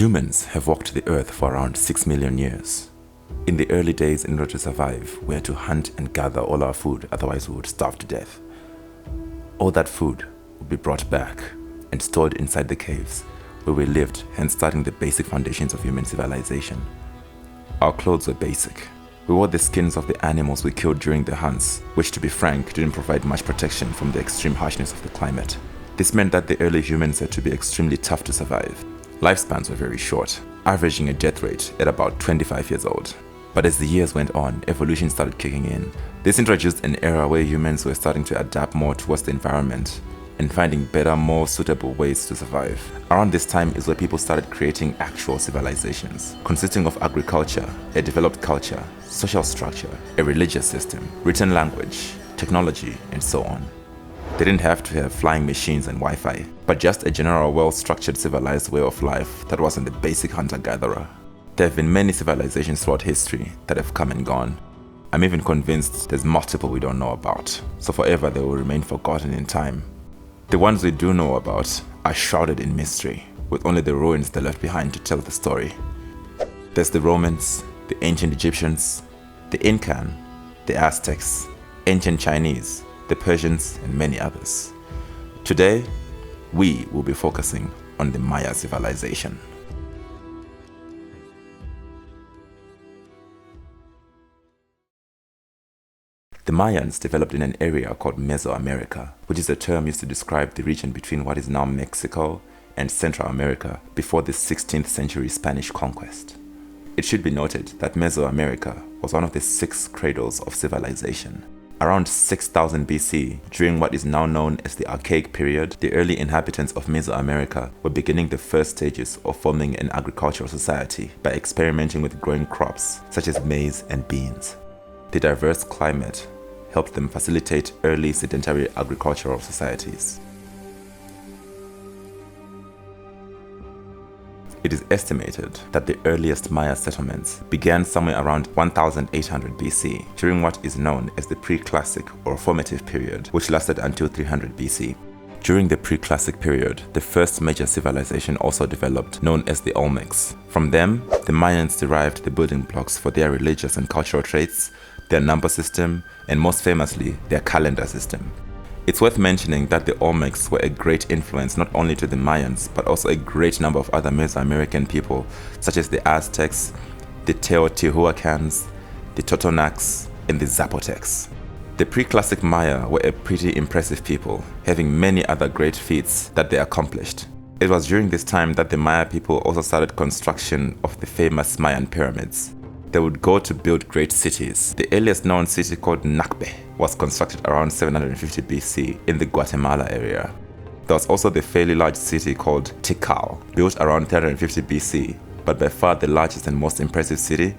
Humans have walked the earth for around 6 million years. In the early days, in order to survive, we had to hunt and gather all our food, otherwise we would starve to death. All that food would be brought back and stored inside the caves where we lived, hence starting the basic foundations of human civilization. Our clothes were basic. We wore the skins of the animals we killed during the hunts, which, to be frank, didn't provide much protection from the extreme harshness of the climate. This meant that the early humans had to be extremely tough to survive. Lifespans were very short, averaging a death rate at about 25 years old. But as the years went on, evolution started kicking in. This introduced an era where humans were starting to adapt more towards the environment and finding better, more suitable ways to survive. Around this time is where people started creating actual civilizations, consisting of agriculture, a developed culture, social structure, a religious system, written language, technology, and so on. They didn't have to have flying machines and Wi-Fi, but just a general well-structured civilized way of life that wasn't the basic hunter-gatherer. There have been many civilizations throughout history that have come and gone. I'm even convinced there's multiple we don't know about, so forever they will remain forgotten in time. The ones we do know about are shrouded in mystery, with only the ruins they left behind to tell the story. There's the Romans, the ancient Egyptians, the Incan, the Aztecs, ancient Chinese, the Persians, and many others. Today, we will be focusing on the Maya civilization. The Mayans developed in an area called Mesoamerica, which is a term used to describe the region between what is now Mexico and Central America before the 16th century Spanish conquest. It should be noted that Mesoamerica was one of the 6 cradles of civilization. Around 6000 BC, during what is now known as the Archaic Period, the early inhabitants of Mesoamerica were beginning the first stages of forming an agricultural society by experimenting with growing crops such as maize and beans. The diverse climate helped them facilitate early sedentary agricultural societies. It is estimated that the earliest Maya settlements began somewhere around 1800 BC, during what is known as the Preclassic or formative period, which lasted until 300 BC. During the Preclassic period, the first major civilization also developed, known as the Olmecs. From them, the Mayans derived the building blocks for their religious and cultural traits, their number system, and most famously, their calendar system. It's worth mentioning that the Olmecs were a great influence not only to the Mayans, but also a great number of other Mesoamerican people, such as the Aztecs, the Teotihuacans, the Totonacs, and the Zapotecs. The Preclassic Maya were a pretty impressive people, having many other great feats that they accomplished. It was during this time that the Maya people also started construction of the famous Mayan pyramids. They would go to build great cities. The earliest known city, called Nakbe, was constructed around 750 BC in the Guatemala area. There was also the fairly large city called Tikal, built around 350 BC, but by far the largest and most impressive city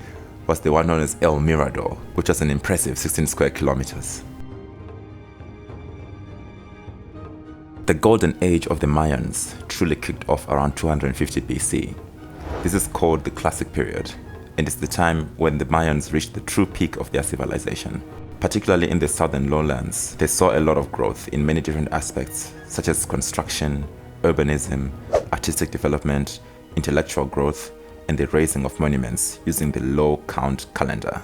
was the one known as El Mirador, which was an impressive 16 square kilometers. The golden age of the Mayans truly kicked off around 250 BC. This is called the Classic Period, and it's the time when the Mayans reached the true peak of their civilization. Particularly in the southern lowlands, they saw a lot of growth in many different aspects, such as construction, urbanism, artistic development, intellectual growth, and the raising of monuments using the low count calendar.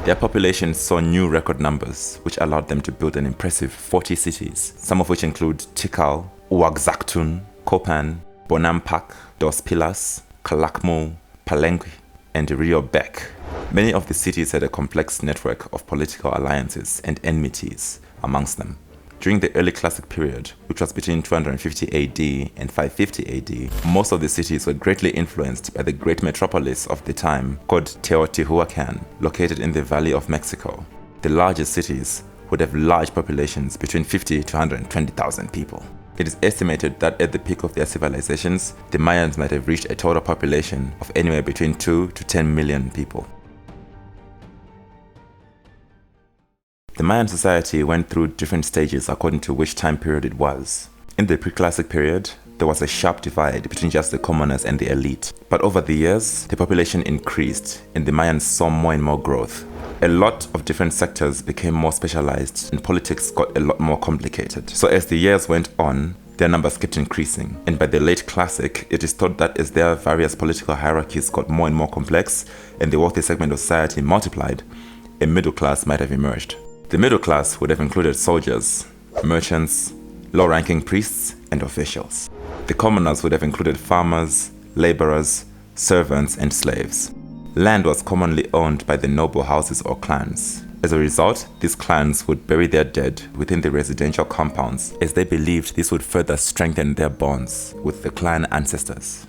Their population saw new record numbers, which allowed them to build an impressive 40 cities, some of which include Tikal, Uaxactun, Copan, Bonampak, Dos Pilas, Calakmul, Palenque, and Rio Bec. Many of the cities had a complex network of political alliances and enmities amongst them. During the early Classic Period, which was between 250 AD and 550 AD, most of the cities were greatly influenced by the great metropolis of the time called Teotihuacan, located in the Valley of Mexico. The largest cities would have large populations between 50 to 120,000 people. It is estimated that at the peak of their civilizations, the Mayans might have reached a total population of anywhere between 2 to 10 million people. The Mayan society went through different stages according to which time period it was. In the Preclassic period, there was a sharp divide between just the commoners and the elite. But over the years, the population increased and the Mayans saw more and more growth. A lot of different sectors became more specialized and politics got a lot more complicated. So as the years went on, their numbers kept increasing, and by the late Classic, it is thought that as their various political hierarchies got more and more complex and the wealthy segment of society multiplied, a middle class might have emerged. The middle class would have included soldiers, merchants, low-ranking priests, and officials. The commoners would have included farmers, laborers, servants, and slaves. Land was commonly owned by the noble houses or clans. As a result, these clans would bury their dead within the residential compounds, as they believed this would further strengthen their bonds with the clan ancestors.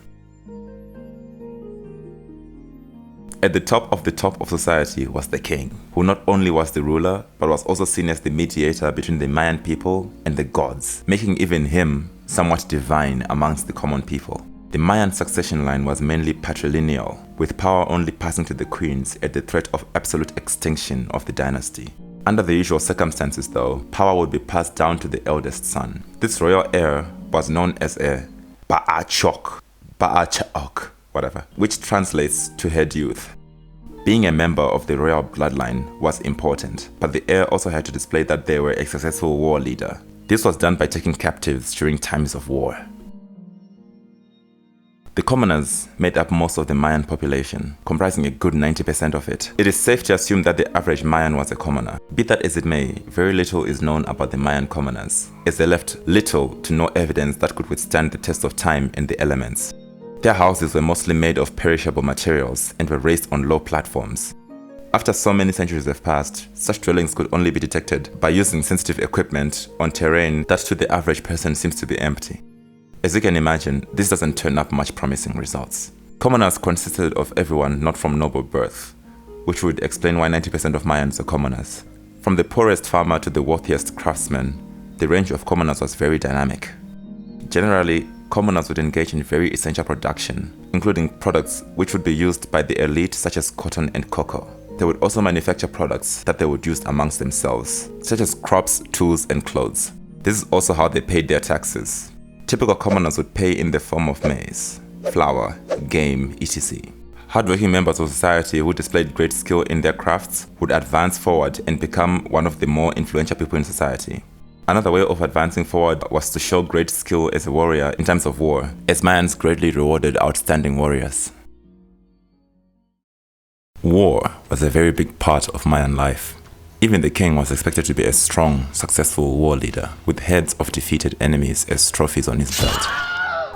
At the top of society was the king, who not only was the ruler, but was also seen as the mediator between the Mayan people and the gods, making even him somewhat divine amongst the common people. The Mayan succession line was mainly patrilineal, with power only passing to the queens at the threat of absolute extinction of the dynasty. Under the usual circumstances though, power would be passed down to the eldest son. This royal heir was known as a Ba'achok, whatever, which translates to head youth. Being a member of the royal bloodline was important, but the heir also had to display that they were a successful war leader. This was done by taking captives during times of war. The commoners made up most of the Mayan population, comprising a good 90% of it. It is safe to assume that the average Mayan was a commoner. Be that as it may, very little is known about the Mayan commoners, as they left little to no evidence that could withstand the test of time and the elements. Their houses were mostly made of perishable materials and were raised on low platforms. After so many centuries have passed, such dwellings could only be detected by using sensitive equipment on terrain that to the average person seems to be empty. As you can imagine, this doesn't turn up much promising results. Commoners consisted of everyone not from noble birth, which would explain why 90% of Mayans are commoners. From the poorest farmer to the wealthiest craftsman, the range of commoners was very dynamic. Generally, commoners would engage in very essential production, including products which would be used by the elite such as cotton and cocoa. They would also manufacture products that they would use amongst themselves, such as crops, tools, and clothes. This is also how they paid their taxes. Typical commoners would pay in the form of maize, flour, game, etc. Hardworking members of society who displayed great skill in their crafts would advance forward and become one of the more influential people in society. Another way of advancing forward was to show great skill as a warrior in times of war, as Mayans greatly rewarded outstanding warriors. War was a very big part of Mayan life. Even the king was expected to be a strong, successful war leader, with heads of defeated enemies as trophies on his belt.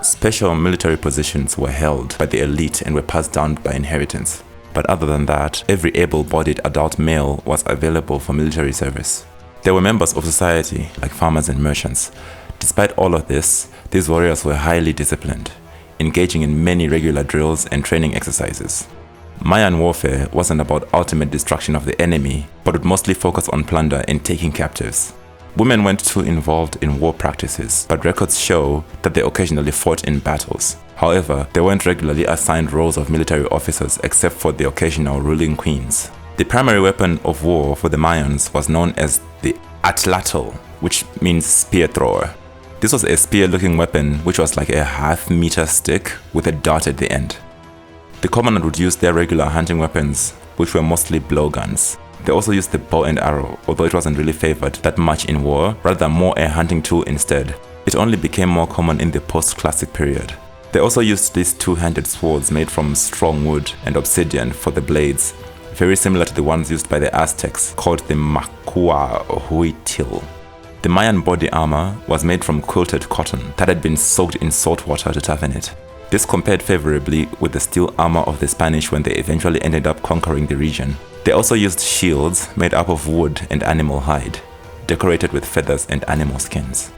Special military positions were held by the elite and were passed down by inheritance. But other than that, every able-bodied adult male was available for military service. There were members of society, like farmers and merchants. Despite all of this, these warriors were highly disciplined, engaging in many regular drills and training exercises. Mayan warfare wasn't about ultimate destruction of the enemy, but would mostly focus on plunder and taking captives. Women weren't too involved in war practices, but records show that they occasionally fought in battles. However, they weren't regularly assigned roles of military officers except for the occasional ruling queens. The primary weapon of war for the Mayans was known as the atlatl, which means spear thrower. This was a spear-looking weapon which was like a half-meter stick with a dart at the end. The commoner would use their regular hunting weapons, which were mostly blowguns. They also used the bow and arrow, although it wasn't really favored that much in war, rather more a hunting tool instead. It only became more common in the post-classic period. They also used these two-handed swords made from strong wood and obsidian for the blades, very similar to the ones used by the Aztecs, called the Macuahuitil. The Mayan body armor was made from quilted cotton that had been soaked in salt water to toughen it. This compared favorably with the steel armor of the Spanish when they eventually ended up conquering the region. They also used shields made up of wood and animal hide, decorated with feathers and animal skins.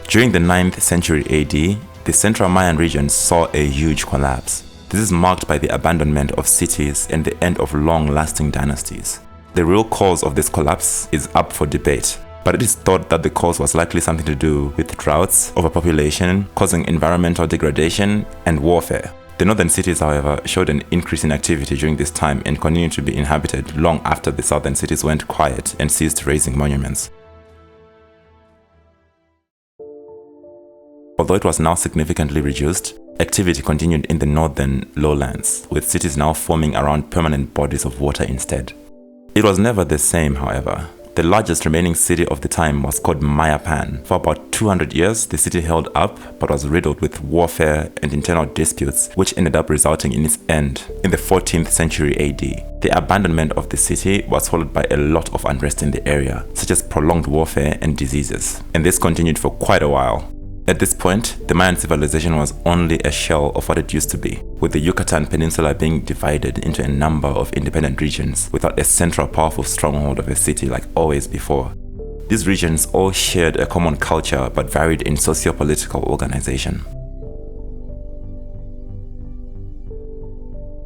During the 9th century AD, the central Mayan region saw a huge collapse. This is marked by the abandonment of cities and the end of long-lasting dynasties. The real cause of this collapse is up for debate, but it is thought that the cause was likely something to do with droughts, overpopulation, causing environmental degradation, and warfare. The northern cities, however, showed an increase in activity during this time and continued to be inhabited long after the southern cities went quiet and ceased raising monuments. Although it was now significantly reduced, activity continued in the northern lowlands, with cities now forming around permanent bodies of water instead. It was never the same, however. The largest remaining city of the time was called Mayapan. For about 200 years, the city held up but was riddled with warfare and internal disputes, which ended up resulting in its end in the 14th century AD. The abandonment of the city was followed by a lot of unrest in the area, such as prolonged warfare and diseases, and this continued for quite a while. At this point, the Mayan civilization was only a shell of what it used to be, with the Yucatan Peninsula being divided into a number of independent regions without a central powerful stronghold of a city like always before. These regions all shared a common culture but varied in socio-political organization.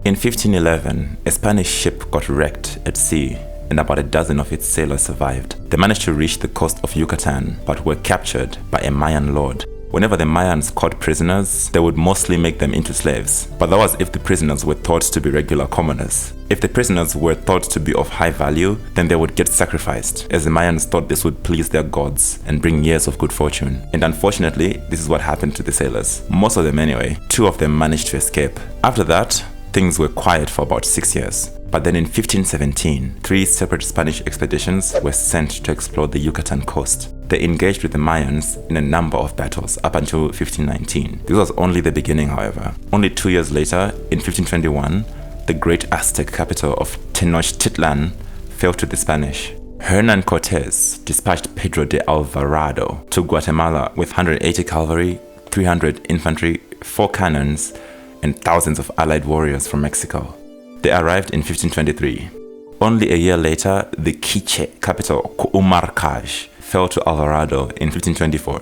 In 1511, a Spanish ship got wrecked at sea and about a dozen of its sailors survived. They managed to reach the coast of Yucatan but were captured by a Mayan lord. Whenever the Mayans caught prisoners, they would mostly make them into slaves, but that was if the prisoners were thought to be regular commoners. If the prisoners were thought to be of high value, then they would get sacrificed, as the Mayans thought this would please their gods and bring years of good fortune. And unfortunately, this is what happened to the sailors. Most of them anyway. 2 of them managed to escape. After that, things were quiet for about 6 years. But then in 1517, 3 separate Spanish expeditions were sent to explore the Yucatan coast. They engaged with the Mayans in a number of battles up until 1519. This was only the beginning, however. Only 2 years later, in 1521, the great Aztec capital of Tenochtitlan fell to the Spanish. Hernan Cortes dispatched Pedro de Alvarado to Guatemala with 180 cavalry, 300 infantry, 4 cannons, and thousands of allied warriors from Mexico. They arrived in 1523. Only a year later, the Quiche capital, Cumarcaj, fell to Alvarado in 1524.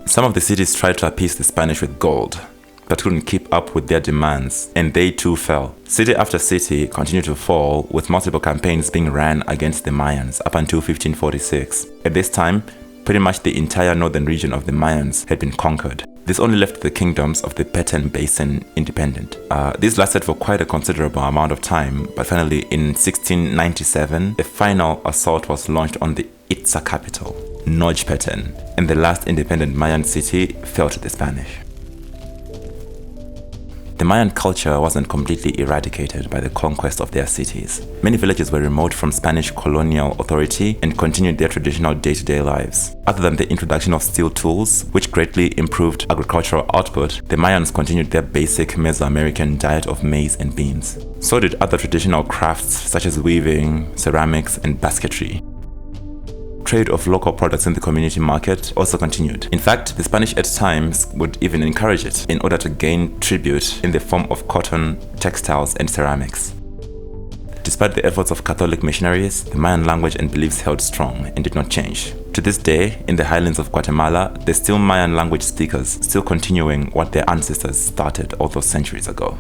Some of the cities tried to appease the Spanish with gold, but couldn't keep up with their demands, and they too fell. City after city continued to fall, with multiple campaigns being ran against the Mayans up until 1546. At this time, pretty much the entire northern region of the Mayans had been conquered. This only left the kingdoms of the Petén Basin independent. This lasted for quite a considerable amount of time, but finally in 1697, a final assault was launched on the Itza capital, Nochpetén, and the last independent Mayan city fell to the Spanish. The Mayan culture wasn't completely eradicated by the conquest of their cities. Many villages were remote from Spanish colonial authority and continued their traditional day-to-day lives. Other than the introduction of steel tools, which greatly improved agricultural output, the Mayans continued their basic Mesoamerican diet of maize and beans. So did other traditional crafts such as weaving, ceramics, and basketry. Trade of local products in the community market also continued. In fact, the Spanish at times would even encourage it in order to gain tribute in the form of cotton, textiles, and ceramics. Despite the efforts of Catholic missionaries, the Mayan language and beliefs held strong and did not change. To this day, in the highlands of Guatemala, there's still Mayan language speakers still continuing what their ancestors started all those centuries ago.